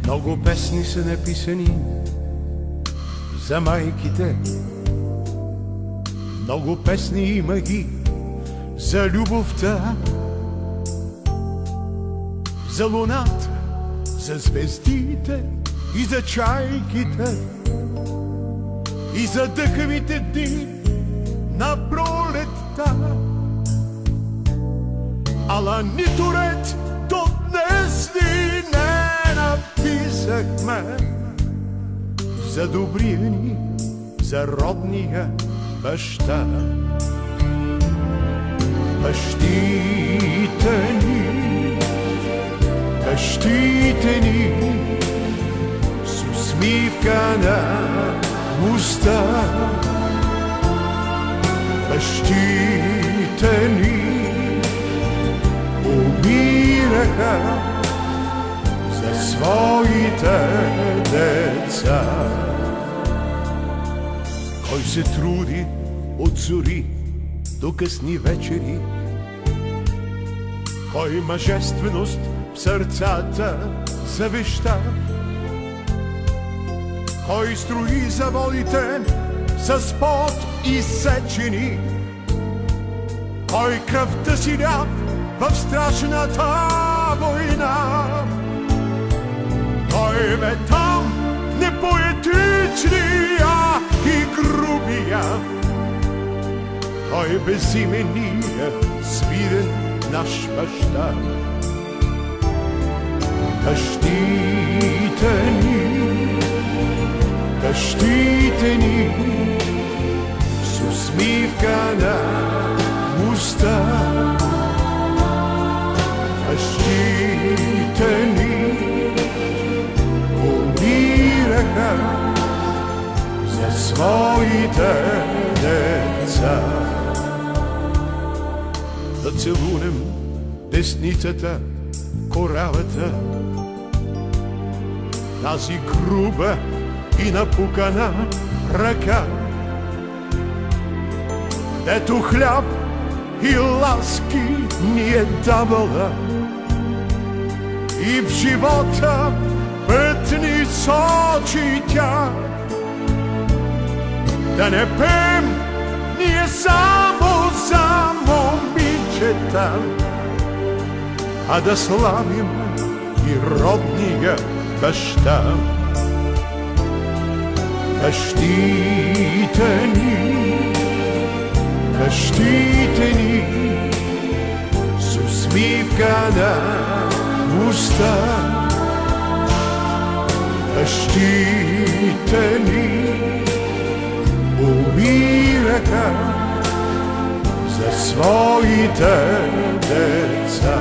Много песни са написани за майките, много песни има ги за любовта, за луната, за звездите и за чайките, и за дъхавите дни на пролетта. Ала нито ред до днес ни не написахме за добрия ни, за родния баща. Бащите ни, бащите ни, с усмивка на уста. Бащите ни умираха за своите деца. Кой се труди от зори до късни вечери? Кой мъжественост в сърцата завеща? Кой строи заводите с пот изсечени? Кой кръвта си ля в страшната война? Кой бе там непоетичния и грубия? Кой безимения свирен наш баща? Бащите ни, бащите ни, с усмивка на уста. Бащите ни умираха за своите деца. Да целунем десницата, коравата, тази груба и напукана ръка, дето хляб и ласки ни е давала и в живота път ни сочи тя. Да не пеем ние само за момичета, а да славим и родния баща. Бащите ни, бащите ни, с усмивка на уста. Бащите ни умираха за своите деца.